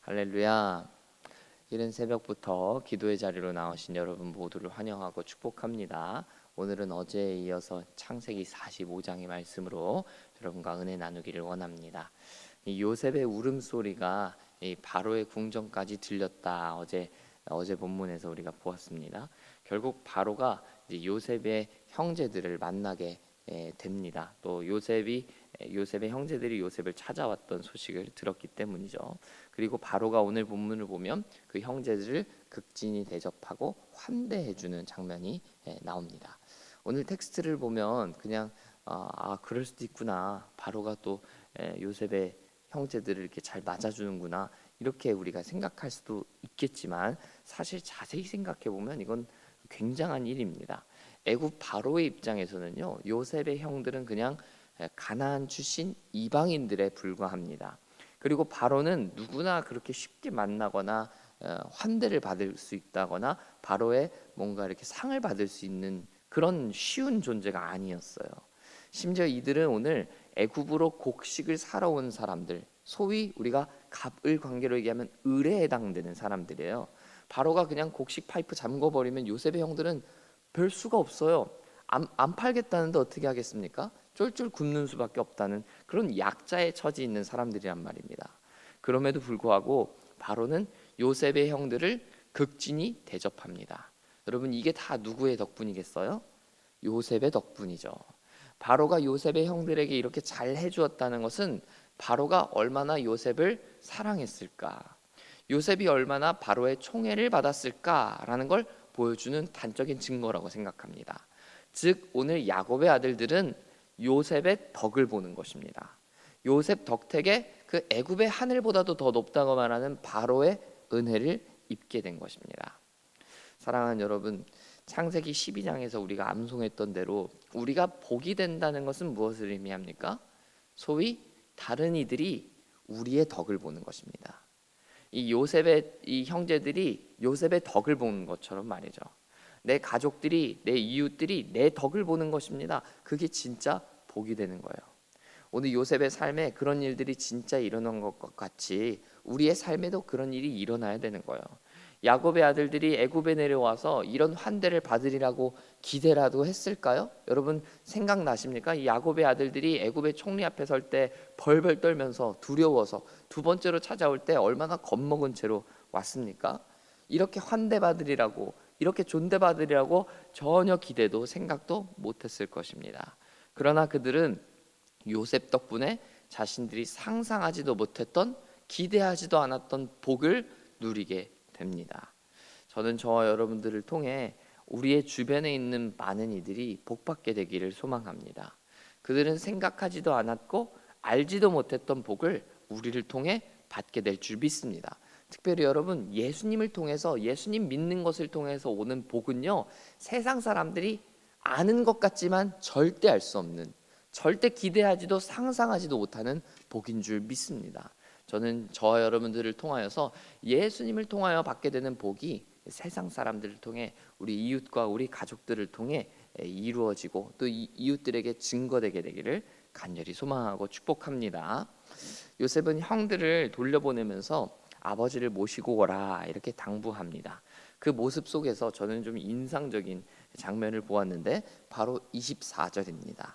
할렐루야. 이른 새벽부터 기도의 자리로 나오신 여러분 모두를 환영하고 축복합니다. 오늘은 어제에 이어서 창세기 45장의 말씀으로 여러분과 은혜 나누기를 원합니다. 이 요셉의 울음소리가 이 바로의 궁전까지 들렸다. 어제 본문에서 우리가 보았습니다. 결국 바로가 이제 요셉의 형제들을 만나게 됩니다. 또 요셉의 형제들이 요셉을 찾아왔던 소식을 들었기 때문이죠. 그리고 바로가 오늘 본문을 보면 그 형제들을 극진히 대접하고 환대해주는 장면이 나옵니다. 오늘 텍스트를 보면 그냥 그럴 수도 있구나. 바로가 또 요셉의 형제들을 이렇게 잘 맞아주는구나. 이렇게 우리가 생각할 수도 있겠지만 사실 자세히 생각해 보면 이건 굉장한 일입니다. 애굽 바로의 입장에서는요, 요셉의 형들은 그냥 가나안 출신 이방인들에 불과합니다. 그리고 바로는 누구나 그렇게 쉽게 만나거나 환대를 받을 수 있다거나 바로의 뭔가 이렇게 상을 받을 수 있는 그런 쉬운 존재가 아니었어요. 심지어 이들은 오늘 애굽으로 곡식을 사러 온 사람들, 소위 우리가 갑을 관계로 얘기하면 을에 해당되는 사람들이에요. 바로가 그냥 곡식 파이프 잠궈버리면 요셉의 형들은 별 수가 없어요. 안 팔겠다는데 어떻게 하겠습니까? 쫄쫄 굶는 수밖에 없다는 그런 약자의 처지에 있는 사람들이란 말입니다. 그럼에도 불구하고 바로는 요셉의 형들을 극진히 대접합니다. 여러분, 이게 다 누구의 덕분이겠어요? 요셉의 덕분이죠. 바로가 요셉의 형들에게 이렇게 잘 해주었다는 것은 바로가 얼마나 요셉을 사랑했을까, 요셉이 얼마나 바로의 총애를 받았을까라는 걸 보여주는 단적인 증거라고 생각합니다. 즉 오늘 야곱의 아들들은 요셉의 덕을 보는 것입니다. 요셉 덕택에 그 애굽의 하늘보다도 더 높다고 말하는 바로의 은혜를 입게 된 것입니다. 사랑하는 여러분, 창세기 12장에서 우리가 암송했던 대로 우리가 복이 된다는 것은 무엇을 의미합니까? 소위 다른 이들이 우리의 덕을 보는 것입니다. 이 요셉의 이 형제들이 요셉의 덕을 보는 것처럼 말이죠. 내 가족들이, 내 이웃들이 내 덕을 보는 것입니다. 그게 진짜 복이 되는 거예요. 오늘 요셉의 삶에 그런 일들이 진짜 일어난 것 같이 우리의 삶에도 그런 일이 일어나야 되는 거예요. 야곱의 아들들이 애굽에 내려와서 이런 환대를 받으리라고 기대라도 했을까요? 여러분 생각나십니까? 이 야곱의 아들들이 애굽의 총리 앞에 설 때 벌벌 떨면서 두려워서 두 번째로 찾아올 때 얼마나 겁먹은 채로 왔습니까? 이렇게 환대받으리라고, 이렇게 존대받으리라고 전혀 기대도 생각도 못했을 것입니다. 그러나 그들은 요셉 덕분에 자신들이 상상하지도 못했던, 기대하지도 않았던 복을 누리게 됩니다. 저는 저와 여러분들을 통해 우리의 주변에 있는 많은 이들이 복받게 되기를 소망합니다. 그들은 생각하지도 않았고 알지도 못했던 복을 우리를 통해 받게 될 줄 믿습니다. 특별히 여러분, 예수님을 통해서, 예수님 믿는 것을 통해서 오는 복은요, 세상 사람들이 아는 것 같지만 절대 알 수 없는, 절대 기대하지도 상상하지도 못하는 복인 줄 믿습니다. 저는 저와 여러분들을 통하여서, 예수님을 통하여 받게 되는 복이 세상 사람들을 통해, 우리 이웃과 우리 가족들을 통해 이루어지고 또 이웃들에게 증거되게 되기를 간절히 소망하고 축복합니다. 요셉은 형들을 돌려보내면서 아버지를 모시고 오라 이렇게 당부합니다. 그 모습 속에서 저는 좀 인상적인 장면을 보았는데 바로 24절입니다.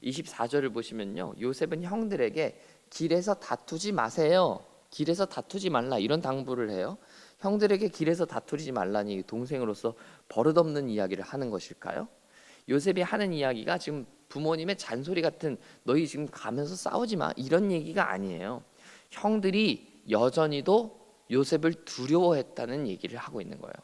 24절을 보시면요, 요셉은 형들에게 길에서 다투지 마세요, 길에서 다투지 말라, 이런 당부를 해요. 형들에게 길에서 다투지 말라니 동생으로서 버릇없는 이야기를 하는 것일까요? 요셉이 하는 이야기가 지금 부모님의 잔소리 같은, 너희 지금 가면서 싸우지 마, 이런 얘기가 아니에요. 형들이 여전히도 요셉을 두려워했다는 얘기를 하고 있는 거예요.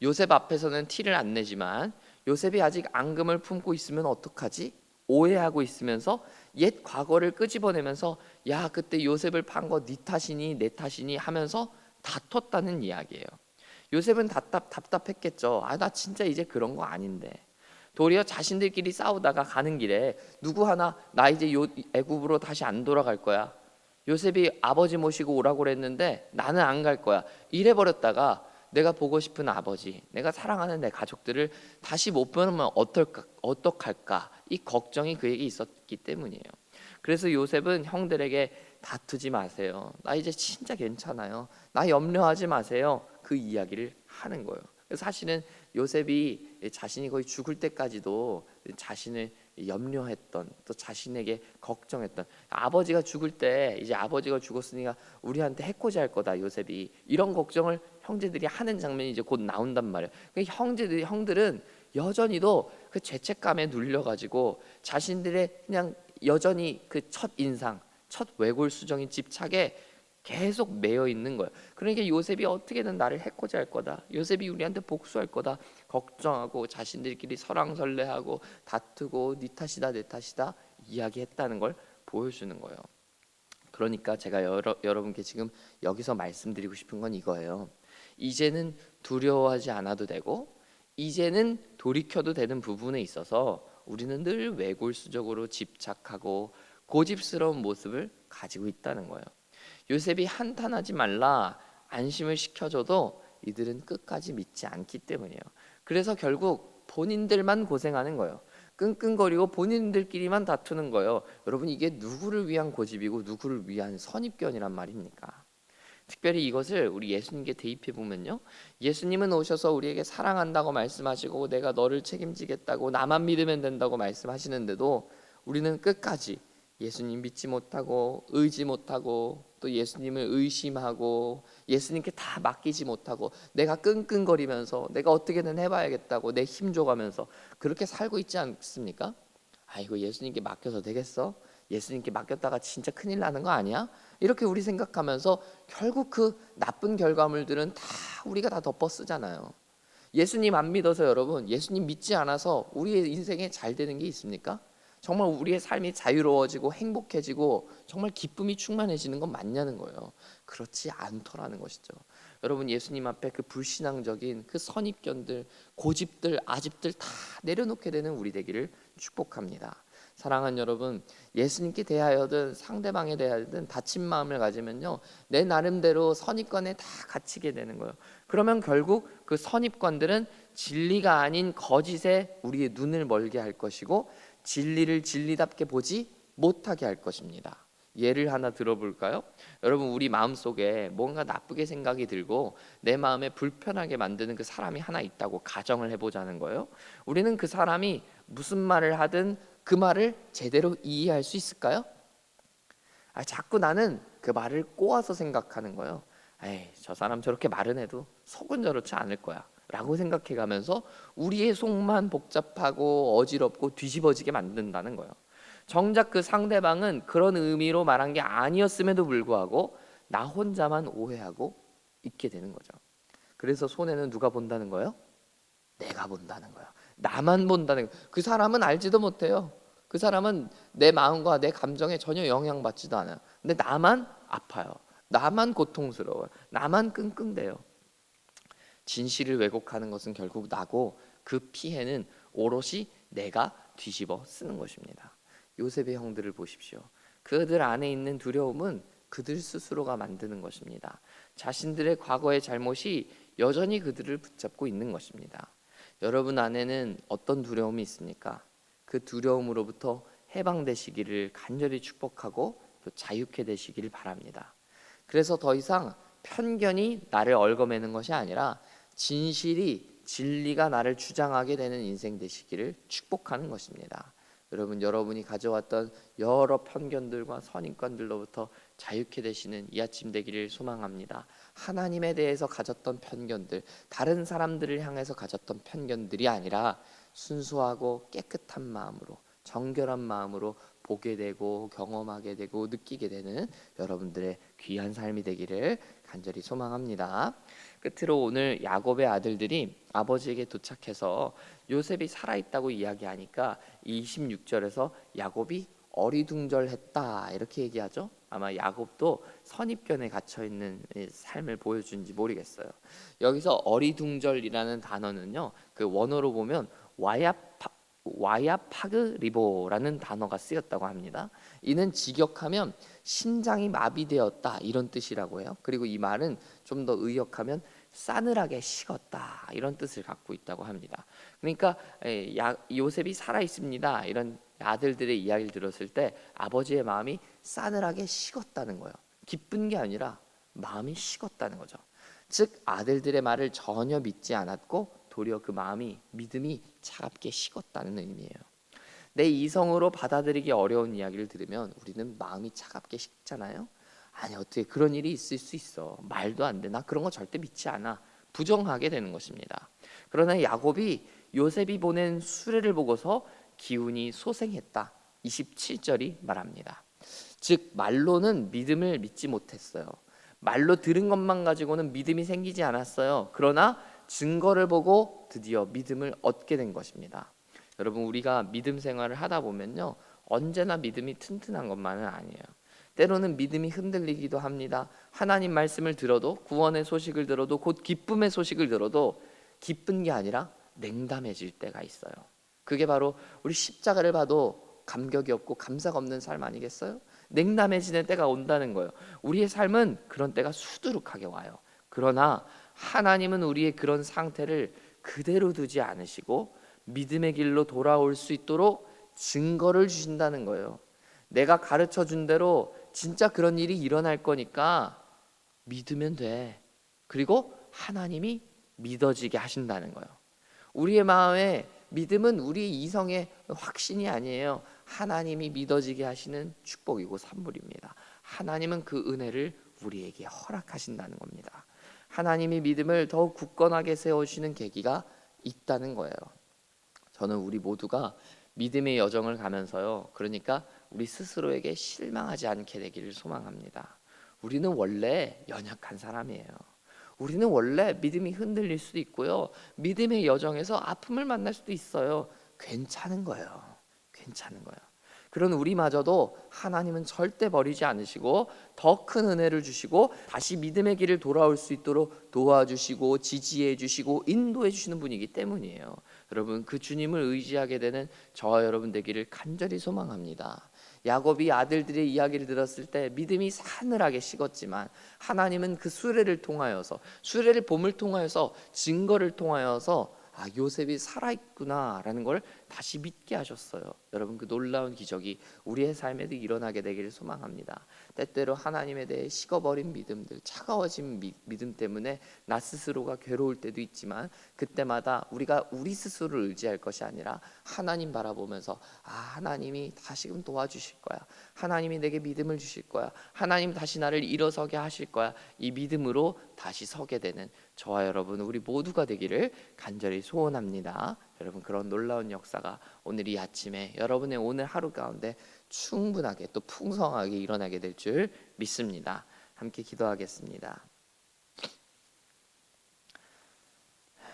요셉 앞에서는 티를 안 내지만 요셉이 아직 앙금을 품고 있으면 어떡하지? 오해하고 있으면서 옛 과거를 끄집어내면서, 야 그때 요셉을 판 거 네 탓이니 내 탓이니 하면서 다퉜다는 이야기예요. 요셉은 답답했겠죠. 나 진짜 이제 그런 거 아닌데. 도리어 자신들끼리 싸우다가 가는 길에 누구 하나 나 이제 애굽으로 다시 안 돌아갈 거야, 요셉이 아버지 모시고 오라고 그랬는데 나는 안 갈 거야, 이래 버렸다가 내가 보고 싶은 아버지, 내가 사랑하는 내 가족들을 다시 못 보면 어떡할까, 이 걱정이 그에게 있었기 때문이에요. 그래서 요셉은 형들에게 다투지 마세요. 나 이제 진짜 괜찮아요. 나 염려하지 마세요. 그 이야기를 하는 거예요. 그래서 사실은 요셉이 자신이 거의 죽을 때까지도 자신을 염려했던, 또 자신에게 걱정했던, 아버지가 죽을 때 이제 아버지가 죽었으니까 우리한테 해코지 할 거다 요셉이, 이런 걱정을 형제들이 하는 장면이 이제 곧 나온단 말이에요. 형들은 여전히도 그 죄책감에 눌려가지고 자신들의 그냥 여전히 그 첫 인상, 첫 외골수적인 집착에 계속 매여 있는 거예요. 그러니까 요셉이 어떻게든 나를 해코지 할 거다, 요셉이 우리한테 복수할 거다 걱정하고 자신들끼리 설왕설래하고 다투고 네 탓이다 내 탓이다 이야기했다는 걸 보여주는 거예요. 그러니까 제가 여러분께 지금 여기서 말씀드리고 싶은 건 이거예요. 이제는 두려워하지 않아도 되고, 이제는 돌이켜도 되는 부분에 있어서 우리는 늘 외골수적으로 집착하고 고집스러운 모습을 가지고 있다는 거예요. 요셉이 한탄하지 말라 안심을 시켜줘도 이들은 끝까지 믿지 않기 때문이에요. 그래서 결국 본인들만 고생하는 거예요. 끙끙거리고 본인들끼리만 다투는 거예요. 여러분, 이게 누구를 위한 고집이고 누구를 위한 선입견이란 말입니까? 특별히 이것을 우리 예수님께 대입해 보면요, 예수님은 오셔서 우리에게 사랑한다고 말씀하시고 내가 너를 책임지겠다고, 나만 믿으면 된다고 말씀하시는데도 우리는 끝까지 예수님 믿지 못하고 의지 못하고 또 예수님을 의심하고 예수님께 다 맡기지 못하고 내가 끙끙거리면서 내가 어떻게든 해봐야겠다고 내 힘 줘가면서 그렇게 살고 있지 않습니까? 아이고, 예수님께 맡겨서 되겠어? 예수님께 맡겼다가 진짜 큰일 나는 거 아니야? 이렇게 우리 생각하면서 결국 그 나쁜 결과물들은 다 우리가 다 덮어 쓰잖아요. 예수님 안 믿어서, 여러분, 예수님 믿지 않아서 우리의 인생에 잘 되는 게 있습니까? 정말 우리의 삶이 자유로워지고 행복해지고 정말 기쁨이 충만해지는 건 맞냐는 거예요. 그렇지 않더라는 것이죠. 여러분, 예수님 앞에 그 불신앙적인 그 선입견들, 고집들, 아집들 다 내려놓게 되는 우리 되기를 축복합니다. 사랑하는 여러분, 예수님께 대하여든 상대방에 대하여든 다친 마음을 가지면요, 내 나름대로 선입관에 다 갇히게 되는 거예요. 그러면 결국 그 선입관들은 진리가 아닌 거짓에 우리의 눈을 멀게 할 것이고 진리를 진리답게 보지 못하게 할 것입니다. 예를 하나 들어볼까요? 여러분, 우리 마음속에 뭔가 나쁘게 생각이 들고 내 마음에 불편하게 만드는 그 사람이 하나 있다고 가정을 해보자는 거예요. 우리는 그 사람이 무슨 말을 하든 그 말을 제대로 이해할 수 있을까요? 자꾸 나는 그 말을 꼬아서 생각하는 거예요. 에이, 저 사람 저렇게 말은 해도 속은 저렇지 않을 거야 라고 생각해가면서 우리의 속만 복잡하고 어지럽고 뒤집어지게 만든다는 거예요. 정작 그 상대방은 그런 의미로 말한 게 아니었음에도 불구하고 나 혼자만 오해하고 있게 되는 거죠. 그래서 손해는 누가 본다는 거예요? 내가 본다는 거예요. 나만 본다는 거예요. 그 사람은 알지도 못해요. 그 사람은 내 마음과 내 감정에 전혀 영향받지도 않아요. 근데 나만 아파요. 나만 고통스러워요. 나만 끙끙대요. 진실을 왜곡하는 것은 결국 나고 그 피해는 오롯이 내가 뒤집어 쓰는 것입니다. 요셉의 형들을 보십시오. 그들 안에 있는 두려움은 그들 스스로가 만드는 것입니다. 자신들의 과거의 잘못이 여전히 그들을 붙잡고 있는 것입니다. 여러분 안에는 어떤 두려움이 있습니까? 그 두려움으로부터 해방되시기를 간절히 축복하고 또 자유케 되시기를 바랍니다. 그래서 더 이상 편견이 나를 얽어매는 것이 아니라 진실이, 진리가 나를 주장하게 되는 인생 되시기를 축복하는 것입니다. 여러분, 여러분이 가져왔던 여러 편견들과 선입관들로부터 자유케 되시는 이 아침 되기를 소망합니다. 하나님에 대해서 가졌던 편견들, 다른 사람들을 향해서 가졌던 편견들이 아니라 순수하고 깨끗한 마음으로, 정결한 마음으로 보게 되고 경험하게 되고 느끼게 되는 여러분들의 귀한 삶이 되기를 간절히 소망합니다. 끝으로 오늘 야곱의 아들들이 아버지에게 도착해서 요셉이 살아있다고 이야기하니까 26절에서 야곱이 어리둥절했다 이렇게 얘기하죠. 아마 야곱도 선입견에 갇혀있는 삶을 보여준지 모르겠어요. 여기서 어리둥절이라는 단어는요, 그 원어로 보면 와야파그 리보라는 단어가 쓰였다고 합니다. 이는 직역하면 신장이 마비되었다 이런 뜻이라고 해요. 그리고 이 말은 좀 더 의역하면 싸늘하게 식었다 이런 뜻을 갖고 있다고 합니다. 그러니까 요셉이 살아 있습니다 이런 아들들의 이야기를 들었을 때 아버지의 마음이 싸늘하게 식었다는 거예요. 기쁜 게 아니라 마음이 식었다는 거죠. 즉 아들들의 말을 전혀 믿지 않았고 도리어 그 마음이 믿음이 차갑게 식었다는 의미예요. 내 이성으로 받아들이기 어려운 이야기를 들으면 우리는 마음이 차갑게 식잖아요. 아니 어떻게 그런 일이 있을 수 있어. 말도 안 돼. 나 그런 거 절대 믿지 않아. 부정하게 되는 것입니다. 그러나 야곱이 요셉이 보낸 수레를 보고서 기운이 소생했다. 27절이 말합니다. 즉 말로는 믿음을 믿지 못했어요. 말로 들은 것만 가지고는 믿음이 생기지 않았어요. 그러나 증거를 보고 드디어 믿음을 얻게 된 것입니다. 여러분 우리가 믿음 생활을 하다 보면요 언제나 믿음이 튼튼한 것만은 아니에요. 때로는 믿음이 흔들리기도 합니다. 하나님 말씀을 들어도 구원의 소식을 들어도 곧 기쁨의 소식을 들어도 기쁜 게 아니라 냉담해질 때가 있어요. 그게 바로 우리 십자가를 봐도 감격이 없고 감사가 없는 삶 아니겠어요? 냉담해지는 때가 온다는 거예요. 우리의 삶은 그런 때가 수두룩하게 와요. 그러나 하나님은 우리의 그런 상태를 그대로 두지 않으시고 믿음의 길로 돌아올 수 있도록 증거를 주신다는 거예요. 내가 가르쳐 준 대로 진짜 그런 일이 일어날 거니까 믿으면 돼. 그리고 하나님이 믿어지게 하신다는 거예요. 우리의 마음에 믿음은 우리 이성의 확신이 아니에요. 하나님이 믿어지게 하시는 축복이고 선물입니다. 하나님은 그 은혜를 우리에게 허락하신다는 겁니다. 하나님이 믿음을 더욱 굳건하게 세우시는 계기가 있다는 거예요. 저는 우리 모두가 믿음의 여정을 가면서요. 그러니까 우리 스스로에게 실망하지 않게 되기를 소망합니다. 우리는 원래 연약한 사람이에요. 우리는 원래 믿음이 흔들릴 수도 있고요. 믿음의 여정에서 아픔을 만날 수도 있어요. 괜찮은 거예요. 괜찮은 거예요. 그런 우리마저도 하나님은 절대 버리지 않으시고 더 큰 은혜를 주시고 다시 믿음의 길을 돌아올 수 있도록 도와주시고 지지해 주시고 인도해 주시는 분이기 때문이에요. 여러분 그 주님을 의지하게 되는 저와 여러분 되기를 간절히 소망합니다. 야곱이 아들들의 이야기를 들었을 때 믿음이 사늘하게 식었지만 하나님은 그 수레를 통하여서 수레를 봄을 통하여서 증거를 통하여서 요셉이 살아있구나라는 걸 다시 믿게 하셨어요. 여러분 그 놀라운 기적이 우리의 삶에도 일어나게 되기를 소망합니다. 때때로 하나님에 대해 식어버린 믿음들, 차가워진 믿음 때문에 나 스스로가 괴로울 때도 있지만 그때마다 우리가 우리 스스로를 의지할 것이 아니라 하나님 바라보면서 하나님이 다시금 도와주실 거야. 하나님이 내게 믿음을 주실 거야. 하나님 다시 나를 일어서게 하실 거야. 이 믿음으로 다시 서게 되는 저와 여러분 우리 모두가 되기를 간절히 소원합니다. 여러분 그런 놀라운 역사가 오늘 이 아침에 여러분의 오늘 하루 가운데 충분하게 또 풍성하게 일어나게 될 줄 믿습니다. 함께 기도하겠습니다.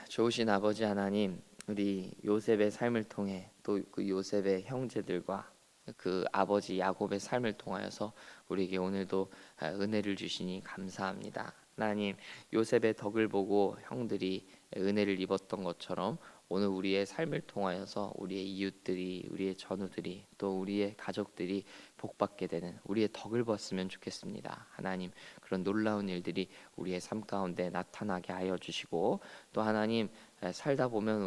좋으신 아버지 하나님, 우리 요셉의 삶을 통해 또 그 요셉의 형제들과 그 아버지 야곱의 삶을 통하여서 우리에게 오늘도 은혜를 주시니 감사합니다. 하나님, 요셉의 덕을 보고 형들이 은혜를 입었던 것처럼 오늘 우리의 삶을 통하여서 우리의 이웃들이, 우리의 전우들이, 또 우리의 가족들이 복받게 되는 우리의 덕을 봤으면 좋겠습니다. 하나님, 그런 놀라운 일들이 우리의 삶 가운데 나타나게 하여 주시고, 또 하나님 살다 보면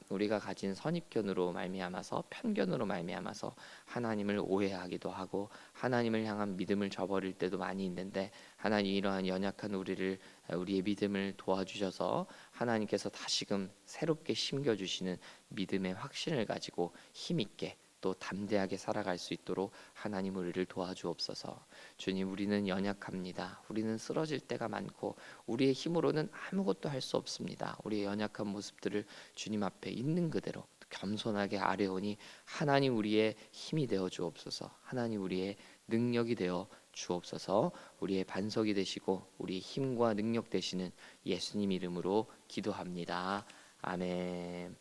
우리가 가진 선입견으로 말미암아서 편견으로 말미암아서 하나님을 오해하기도 하고 하나님을 향한 믿음을 저버릴 때도 많이 있는데, 하나님 이러한 연약한 우리의 믿음을 도와주셔서 하나님께서 다시금 새롭게 심겨주시는 믿음의 확신을 가지고 힘있게 또 담대하게 살아갈 수 있도록 하나님 우리를 도와주옵소서. 주님, 우리는 연약합니다. 우리는 쓰러질 때가 많고 우리의 힘으로는 아무것도 할 수 없습니다. 우리의 연약한 모습들을 주님 앞에 있는 그대로 겸손하게 아뢰오니 하나님 우리의 힘이 되어 주옵소서. 하나님 우리의 능력이 되어 주옵소서. 우리의 반석이 되시고 우리의 힘과 능력 되시는 예수님 이름으로 기도합니다. 아멘.